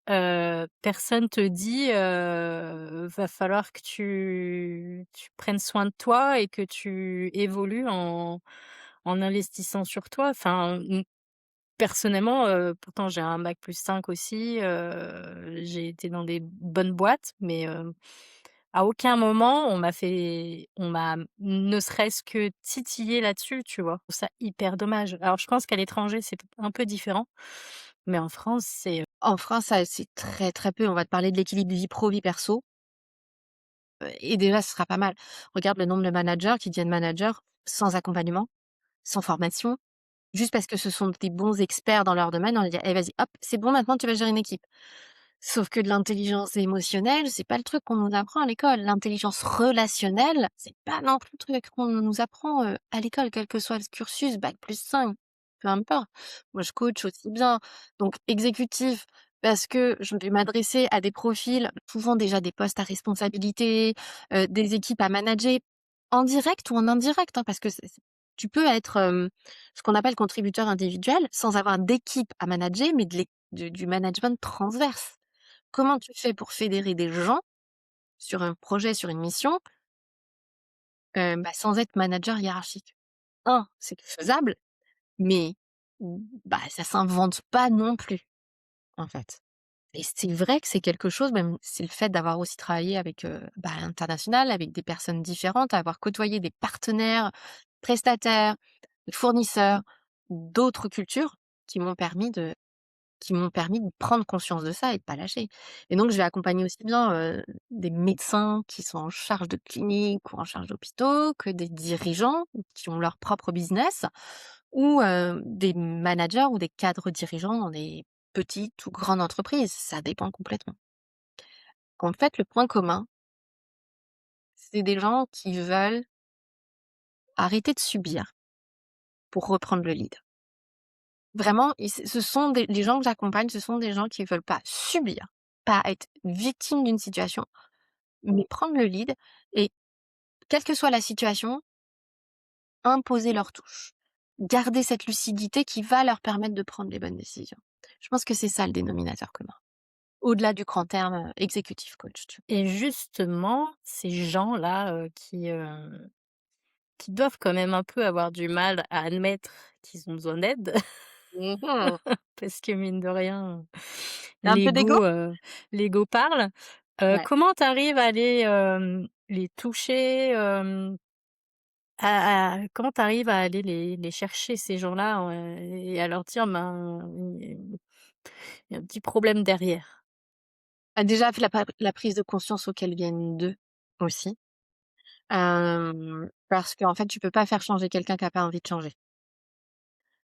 personne te dit, va falloir que tu prennes soin de toi et que tu évolues en investissant sur toi. Enfin, personnellement, pourtant j'ai un bac+5 aussi, j'ai été dans des bonnes boîtes, mais à aucun moment on m'a ne serait-ce que titillé là-dessus, tu vois? Je trouve ça hyper dommage. Alors je pense qu'à l'étranger, c'est un peu différent, mais en France, En France, ça, c'est très, très peu. On va te parler de l'équilibre vie pro, vie perso, et déjà, ce sera pas mal. Regarde le nombre de managers qui deviennent managers sans accompagnement, sans formation, juste parce que ce sont des bons experts dans leur domaine. On va dire: «Eh vas-y, hop, c'est bon, maintenant tu vas gérer une équipe». Sauf que de l'intelligence émotionnelle, c'est pas le truc qu'on nous apprend à l'école. L'intelligence relationnelle, c'est pas non plus le truc qu'on nous apprend, à l'école, quel que soit le cursus, bac+5, peu importe. Moi, je coach aussi bien. Donc exécutif, parce que je vais m'adresser à des profils, souvent déjà des postes à responsabilité, des équipes à manager, en direct ou en indirect, hein, parce que tu peux être, ce qu'on appelle contributeur individuel, sans avoir d'équipe à manager, mais du management transverse. Comment tu fais pour fédérer des gens sur un projet, sur une mission, sans être manager hiérarchique? C'est faisable, mais ça s'invente pas non plus, en fait. Et c'est vrai que c'est quelque chose, même c'est le fait d'avoir aussi travaillé avec, à l'international, avec des personnes différentes, avoir côtoyé des partenaires, prestataires, fournisseurs d'autres cultures qui m'ont permis de prendre conscience de ça et de pas lâcher. Et donc je vais accompagner aussi bien, des médecins qui sont en charge de cliniques ou en charge d'hôpitaux, que des dirigeants qui ont leur propre business ou, des managers ou des cadres dirigeants dans des petites ou grandes entreprises. Ça dépend complètement. En fait, le point commun, c'est des gens qui veulent arrêter de subir pour reprendre le lead. Vraiment, ce sont des les gens que j'accompagne, ce sont des gens qui veulent pas subir, pas être victimes d'une situation, mais prendre le lead et quelle que soit la situation, imposer leur touche. Garder cette lucidité qui va leur permettre de prendre les bonnes décisions. Je pense que c'est ça le dénominateur commun. Au-delà du grand terme, executive coach, tu et justement, ces gens-là, qui doivent quand même un peu avoir du mal à admettre qu'ils ont besoin d'aide. vois? Parce que mine de rien, Un peu d'ego? l'ego, l'ego parle. Ouais. Comment tu arrives à aller, les toucher, comment tu arrives à aller les chercher ces gens-là, et à leur dire: «Ben, il y a un petit problème derrière»? Déjà, la prise de conscience auquel viennent d'eux aussi. Parce qu'en fait, tu peux pas faire changer quelqu'un qui a pas envie de changer.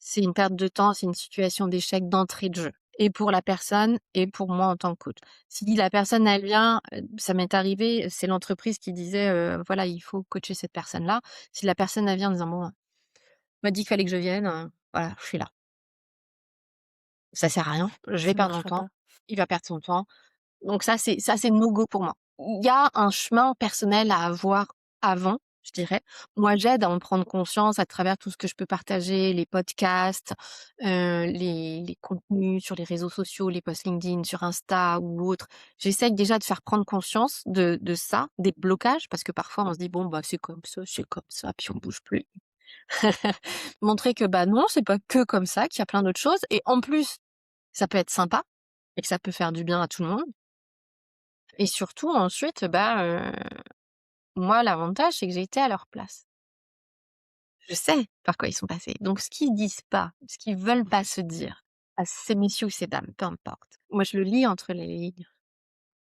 C'est une perte de temps, c'est une situation d'échec d'entrée de jeu et pour la personne et pour moi en tant que coach. Si la personne, elle vient, ça m'est arrivé, c'est l'entreprise qui disait, voilà: «Il faut coacher cette personne-là». Si la personne, elle vient en disant: «Bon, on m'a dit qu'il fallait que je vienne, voilà, je suis là». Ça sert à rien, je vais Ça perdre mon marchera temps, pas. il va perdre son temps. Donc ça, c'est no go pour moi. Il y a un chemin personnel à avoir avant, je dirais. Moi, j'aide à en prendre conscience à travers tout ce que je peux partager, les podcasts, les contenus sur les réseaux sociaux, les posts LinkedIn, sur Insta ou autres. J'essaye déjà de faire prendre conscience de ça, des blocages, parce que parfois on se dit: «Bon, bah, c'est comme ça, puis on bouge plus». Montrer que, bah, non, c'est pas que comme ça, qu'il y a plein d'autres choses et en plus, ça peut être sympa et que ça peut faire du bien à tout le monde. Et surtout ensuite, moi l'avantage c'est que j'ai été à leur place. Je sais par quoi ils sont passés. Donc ce qu'ils disent pas, ce qu'ils veulent pas se dire à ces messieurs ou ces dames, peu importe. Moi je le lis entre les lignes.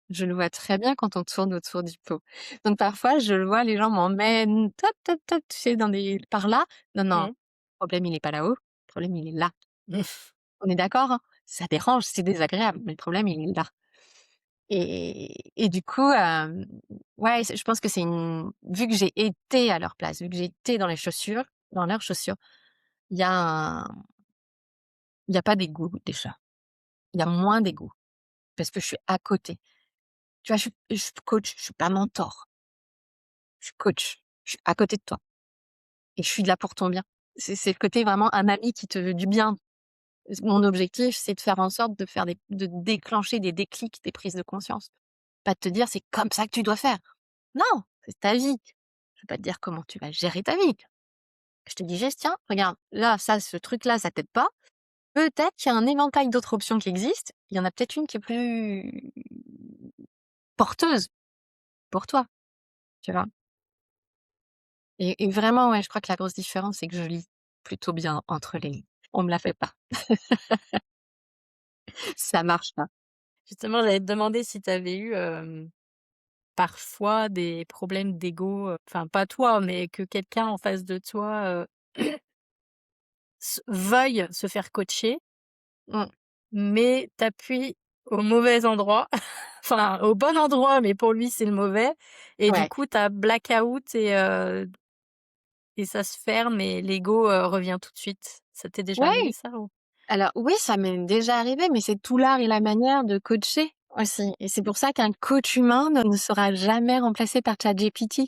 Je le vois très bien quand on tourne autour du pot. Donc parfois je le vois, les gens m'emmènent top, top, top, tu sais, dans des par là. Non, non, Mmh. le problème il est pas là-haut, le problème il est là. On est d'accord, hein? Ça dérange, c'est désagréable, mais le problème il est là. Et du coup, ouais, je pense que c'est une vu que j'ai été à leur place, vu que j'ai été dans leurs chaussures, il y a un il y a pas d'ego déjà. Il y a moins d'ego parce que je suis à côté. Tu vois, je suis coach, je suis pas mentor. je suis coach, je suis à côté de toi et je suis là pour ton bien. C'est le côté vraiment un ami qui te veut du bien. Mon objectif, c'est de faire en sorte de déclencher des déclics, des prises de conscience. Pas de te dire: «C'est comme ça que tu dois faire». Non, c'est ta vie. Je vais pas te dire comment tu vas gérer ta vie. Je te dis juste: «Tiens, regarde, là, ça, ce truc-là, ça t'aide pas. Peut-être qu'il y a un éventail d'autres options qui existent. Il y en a peut-être une qui est plus porteuse pour toi», tu vois? Et vraiment, ouais, je crois que la grosse différence, c'est que je lis plutôt bien entre les lignes. On me la fait pas. Ça marche pas. Justement, j'allais te demander si tu avais eu, parfois des problèmes d'ego, enfin pas toi, mais que quelqu'un en face de toi, veuille se faire coacher, Mmh. mais t'appuies au mauvais endroit, enfin au bon endroit, mais pour lui c'est le mauvais et du Ouais. coup tu as blackout et ça se ferme et l'ego, revient tout de suite. Ça t'est déjà arrivé Ouais! ça ou? Alors oui, ça m'est déjà arrivé, mais c'est tout l'art et la manière de coacher aussi. Et c'est pour ça qu'un coach humain ne sera jamais remplacé par ChatGPT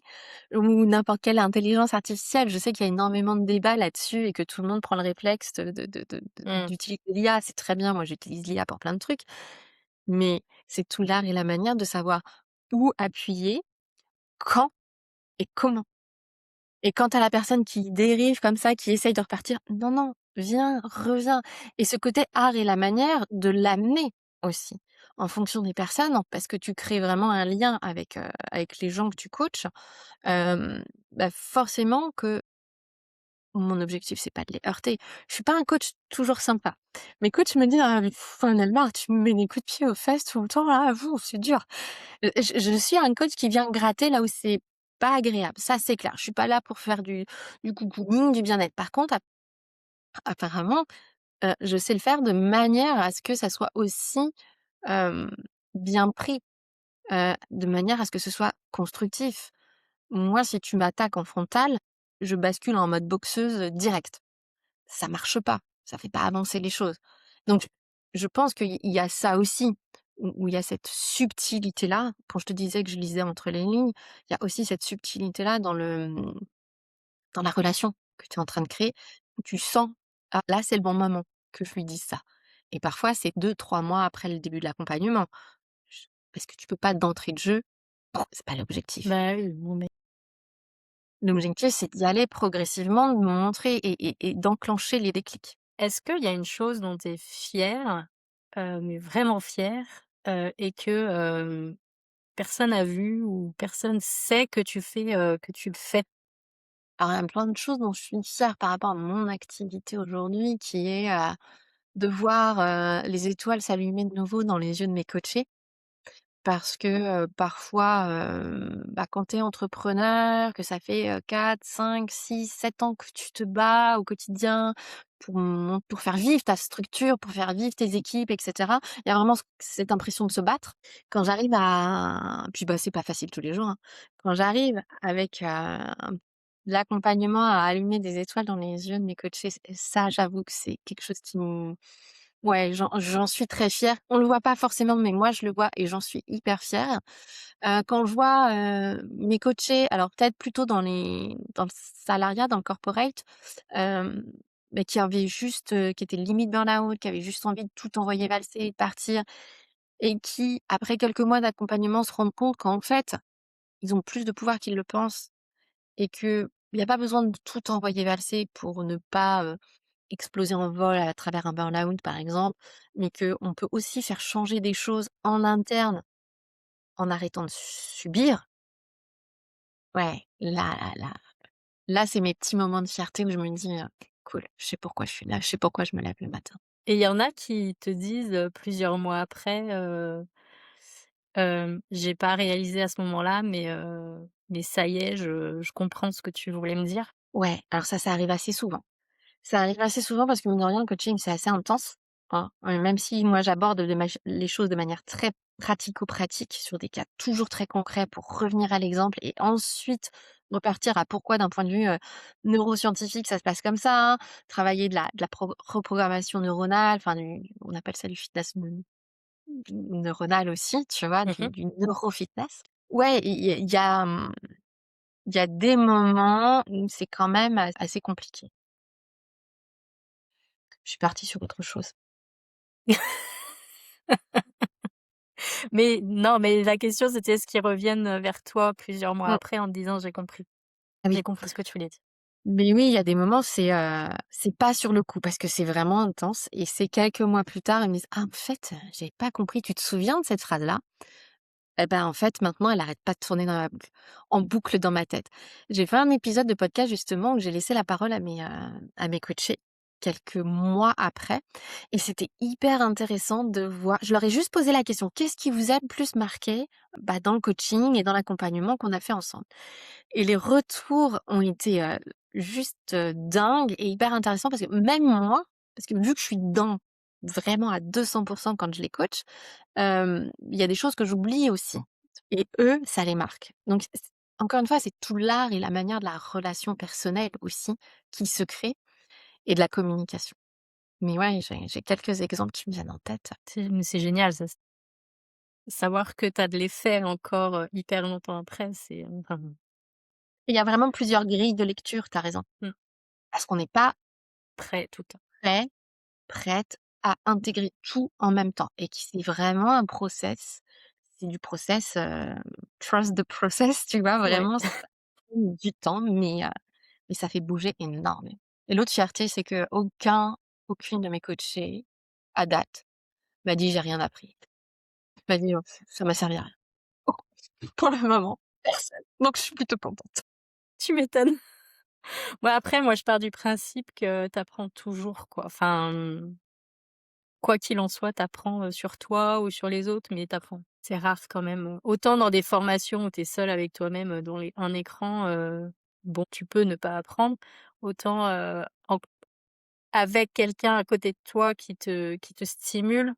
ou n'importe quelle intelligence artificielle. Je sais qu'il y a énormément de débats là-dessus et que tout le monde prend le réflexe Mmh. d'utiliser l'IA. C'est très bien, moi j'utilise l'IA pour plein de trucs, mais c'est tout l'art et la manière de savoir où appuyer, quand et comment. Et quant à la personne qui dérive comme ça, qui essaye de repartir, non, non, viens, reviens. Et ce côté art et la manière de l'amener aussi, en fonction des personnes, parce que tu crées vraiment un lien avec les gens que tu coaches, bah, forcément que mon objectif, c'est pas de les heurter. Je suis pas un coach toujours sympa. Mes coachs me disent: «Ah mais j'en ai marre, tu me mets des coups de pied aux fesses tout le temps là, vous, c'est dur». Je suis un coach qui vient gratter là où c'est pas agréable, ça c'est clair. Je suis pas là pour faire du cocooning, du bien-être. Par contre, apparemment, je sais le faire de manière à ce que ça soit aussi, hem, bien pris, de manière à ce que ce soit constructif. Moi, si tu m'attaques en frontal, je bascule en mode boxeuse, direct. Ça marche pas, ça fait pas avancer les choses. Donc je pense qu'il y a ça aussi, où il y a cette subtilité-là. Quand je te disais que je lisais entre les lignes, il y a aussi cette subtilité-là dans la relation que tu es en train de créer, où tu sens: «Ah là, c'est le bon moment que je lui dise ça». Et parfois, c'est 2, 3 mois après le début de l'accompagnement. J Parce que tu peux pas d'entrée de jeu, c'est pas l'objectif. Bah oui, bon mais L'objectif, c'est d'y aller progressivement, de montrer et d'enclencher les déclics. est-ce qu'il y a une chose dont tu es fière, mais vraiment fière, et que, personne n'a vu ou personne sait que tu fais, que tu le fais? Alors, il y a plein de choses dont je suis fière par rapport à mon activité aujourd'hui, qui est, de voir, les étoiles s'allumer de nouveau dans les yeux de mes coachés. Parce que, parfois, bah, quand tu es entrepreneur, que ça fait, 4, 5, 6, 7 ans que tu te bats au quotidien pour faire vivre ta structure, pour faire vivre tes équipes et cetera. Il y a vraiment cette impression de se battre. Quand j'arrive à puis, bah, c'est pas facile tous les jours, hein. Quand j'arrive avec, l'accompagnement à allumer des étoiles dans les yeux de mes coachés, ça, j'avoue que c'est quelque chose qui me ouais, j'en suis très fière. On le voit pas forcément, mais moi je le vois et j'en suis hyper fière. Quand je vois, mes coachés, alors peut-être plutôt dans le salariat, dans le corporate, hem, mais qui avaient juste, qui étaient limite burn-out, qui avaient juste envie de tout envoyer valser et de partir et qui, après quelques mois d'accompagnement, se rendent compte qu'en fait, ils ont plus de pouvoir qu'ils le pensent et qu'il y a pas besoin de tout envoyer valser pour ne pas, exploser en vol à travers un burn-out, par exemple, mais qu'on peut aussi faire changer des choses en interne en arrêtant de subir. Ouais, là, c'est mes petits moments de fierté où je me dis: «Cool, je sais pourquoi je suis là, je sais pourquoi je me lève le matin». Et il y en a qui te disent, plusieurs mois après, «J'ai pas réalisé à ce moment-là, mais ça y est, je comprends ce que tu voulais me dire». Ouais, alors ça arrive assez souvent. Ça arrive assez souvent parce que mine de rien, le coaching, c'est assez intense, hein. Même si moi j'aborde les choses de manière très pratico-pratique sur des cas toujours très concrets pour revenir à l'exemple et ensuite repartir à pourquoi d'un point de vue, neuroscientifique ça se passe comme ça, hein. Travailler de la reprogrammation neuronale, enfin on appelle ça du fitness neuronal aussi, tu vois? Mmh. Du neurofitness. Ouais, il y a, il y a des moments où c'est quand même assez compliqué. Je suis partie sur autre chose. Mais non, mais la question c'était est-ce qu'ils reviennent, vers toi plusieurs mois Mmh. après en te disant: Ah oui. j'ai compris ce que tu voulais dire». Mais oui, il y a des moments, c'est pas sur le coup parce que c'est vraiment intense et c'est quelques mois plus tard, ils me disent: «Ah en fait, j'avais pas compris, tu te souviens de cette phrase-là?» Et ben, en fait, maintenant, elle arrête pas de tourner en boucle dans ma tête. J'ai fait un épisode de podcast justement où j'ai laissé la parole à mes coachés quelques mois après et c'était hyper intéressant de voir je leur ai juste posé la question: «Qu'est-ce qui vous a le plus marqué, bah, dans le coaching et dans l'accompagnement qu'on a fait ensemble?» Et les retours ont été, juste, dingues et hyper intéressants parce que même moi, parce que vu que je suis dedans vraiment à 200 quand je les coach, il y a des choses que j'oublie aussi et eux, ça les marque. Donc c encore une fois, c'est tout l'art et la manière de la relation personnelle aussi qui se crée et de la communication. Mais ouais, j'ai quelques exemples qui me viennent en tête. C'est génial ça, savoir que tu as de l'effet encore, hyper longtemps après, enfin, Il y a vraiment plusieurs grilles de lecture, tu as raison. mmh, Parce qu'on n'est pas prêt tout le temps. prêt, prête à intégrer tout en même temps et que c'est vraiment un process. C'est du process, trust the process, tu vois? Ouais. Vraiment, ça prend du temps, mais ça fait bouger énormément. Et l'autre fierté, c'est qu'aucune de mes coachées, à date, m'a dit: «J'ai rien appris». M'a dit: «Oh, ça m'a servi à rien». Oh, pour le moment, personne. Donc je suis plutôt contente. Tu m'étonnes. Après, moi, je pars du principe que tu apprends toujours, quoi. Enfin, quoi qu'il en soit, tu apprends, sur toi ou sur les autres, mais tu apprends. C'est rare quand même, autant dans des formations où tu es seule avec toi-même, devant un écran, bon, tu peux ne pas apprendre, autant, en avec quelqu'un à côté de toi qui te stimule,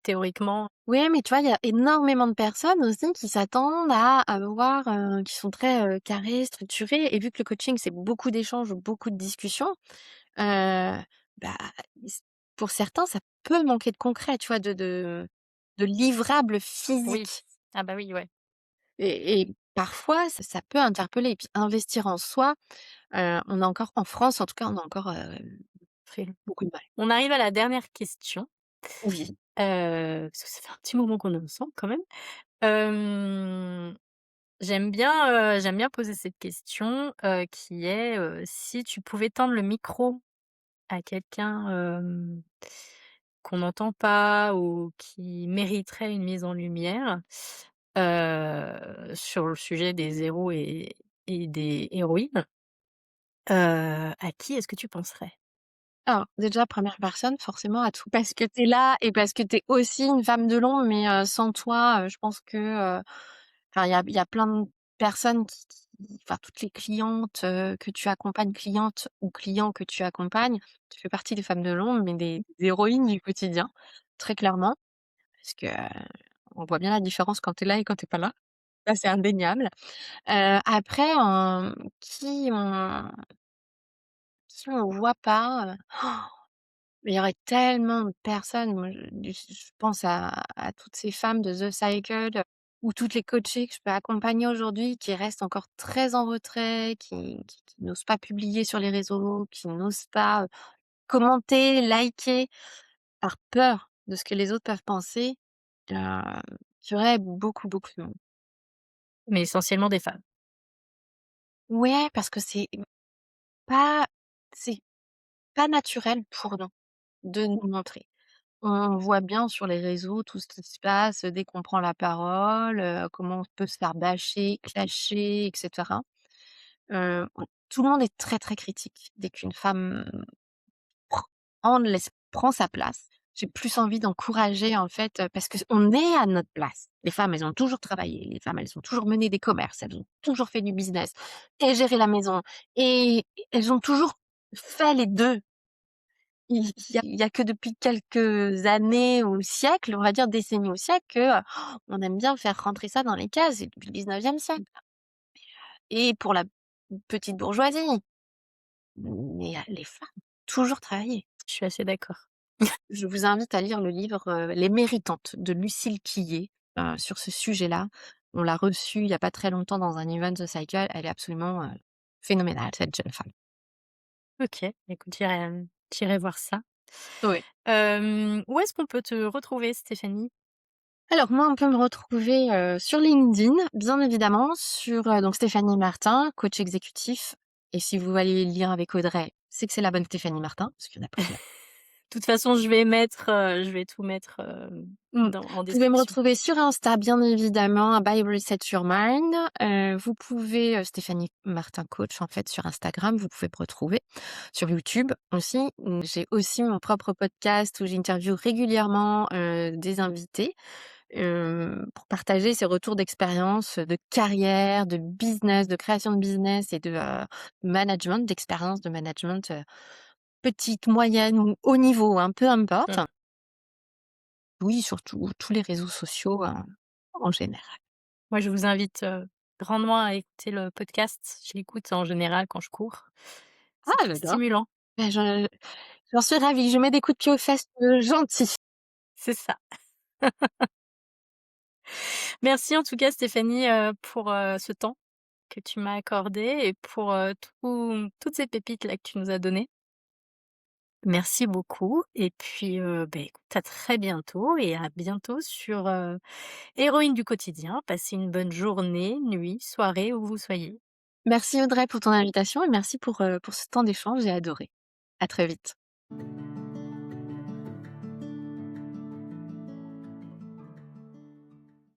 théoriquement. Oui, mais tu vois, il y a énormément de personnes aussi qui s'attendent à avoir, qui sont très, carrées, structurées et vu que le coaching, c'est beaucoup d'échanges, beaucoup de discussions, bah, s pour certains, ça peut manquer de concret, tu vois? De livrables Oui. physiques Ah bah, oui, ouais. et parfois ça peut interpeller et puis investir en soi, on a encore en France, en tout cas, on a encore, Fais-le. beaucoup de mal. On arrive à la dernière question, Oui. parce que ça fait un petit moment qu'on est ensemble quand même. Hem j'aime bien poser cette question, qui est, si tu pouvais tendre le micro à quelqu'un, qu'on n'entend pas ou qui mériterait une mise en lumière, sur le sujet des héros et des héroïnes, à qui est-ce que tu penserais? Alors déjà, première personne, forcément à tout parce que tu es là et parce que tu es aussi une femme de l'ombre, mais sans toi, je pense que, enfin il y a plein de personnes qui enfin toutes les clientes, que tu accompagnes, clientes ou clients que tu accompagnes, tu fais partie des femmes de l'ombre, mais des héroïnes du quotidien, très clairement. Parce que, on voit bien la différence quand tu es là et quand tu es pas là. Ça, c'est indéniable. Après, qui on voit pas, mais il y aurait tellement de personnes, moi je pense à toutes ces femmes de The Cycle, ou toutes les coachées que je peux accompagner aujourd'hui qui restent encore très en retrait, qui n'osent pas publier sur les réseaux, qui n'osent pas, commenter, liker, par peur de ce que les autres peuvent penser. Heu, il y aurait beaucoup, beaucoup de monde. Mais essentiellement des femmes. Ouais, parce que pas c'est pas naturel pour nous de nous montrer. On voit bien sur les réseaux tout ce qui se passe, dès qu'on prend la parole, comment on peut se faire bâcher, clasher et cetera. Tout le monde est très, très critique. Dès qu'une femme prend sa place, j'ai plus envie d'encourager en fait, parce qu'on est à notre place. Les femmes, elles ont toujours travaillé, les femmes, elles ont toujours mené des commerces, elles ont toujours fait du business et géré la maison et elles ont toujours fait les 2. Il y a que depuis quelques années ou siècles, on va dire décennies ou siècles que, on aime bien faire rentrer ça dans les cases et depuis le 19e siècle et pour la petite bourgeoisie. Mais, les femmes ont toujours travaillé. Je suis assez d'accord. Je vous invite à lire le livre, Les Méritantes de Lucille Quillet, sur ce sujet-là. on l'a reçue il y a pas très longtemps dans un event The Cycle. Elle est absolument, phénoménale cette jeune femme. OK, écoute, j'irai voir ça. Oui. Où est-ce qu'on peut te retrouver, Stéphanie? Alors moi, on peut me retrouver, sur LinkedIn, bien évidemment, sur, donc Stéphanie Martin, coach exécutif, et si vous allez lire avec Audrey, c'est que c'est la bonne Stéphanie Martin, parce qu'il y en a plusieurs. De toute façon, je vais tout mettre, Mmh. en Vous pouvez me description. retrouver sur Insta, bien évidemment, by Reset Your Mind. Vous pouvez, Stéphanie Martin Coach, en fait, sur Instagram, vous pouvez me retrouver. Sur YouTube aussi. J'ai aussi mon propre podcast où j'interviewe régulièrement, des invités, pour partager ces retours d'expérience, de carrière, de business, de création de business et de, management, d'expérience de management, petite, moyenne ou haut niveau, hein, peu importe. Mmh. Oui, surtout tous les réseaux sociaux, en général. Moi, je vous invite, grandement à écouter le podcast. Je l'écoute en général quand je cours. C'est Ah, très j'adore. stimulant. Bah, j'en suis ravie, je mets des coups de pied aux fesses, gentils. C'est ça. Merci en tout cas Stéphanie, pour, ce temps que tu m'as accordé et pour, toutes ces pépites là que tu nous as données. Merci beaucoup et puis, écoute, à très bientôt et à bientôt sur, Héroïne du quotidien. Passez une bonne journée, nuit, soirée où vous soyez. Merci Audrey pour ton invitation et merci pour ce temps d'échange, j'ai adoré. À très vite.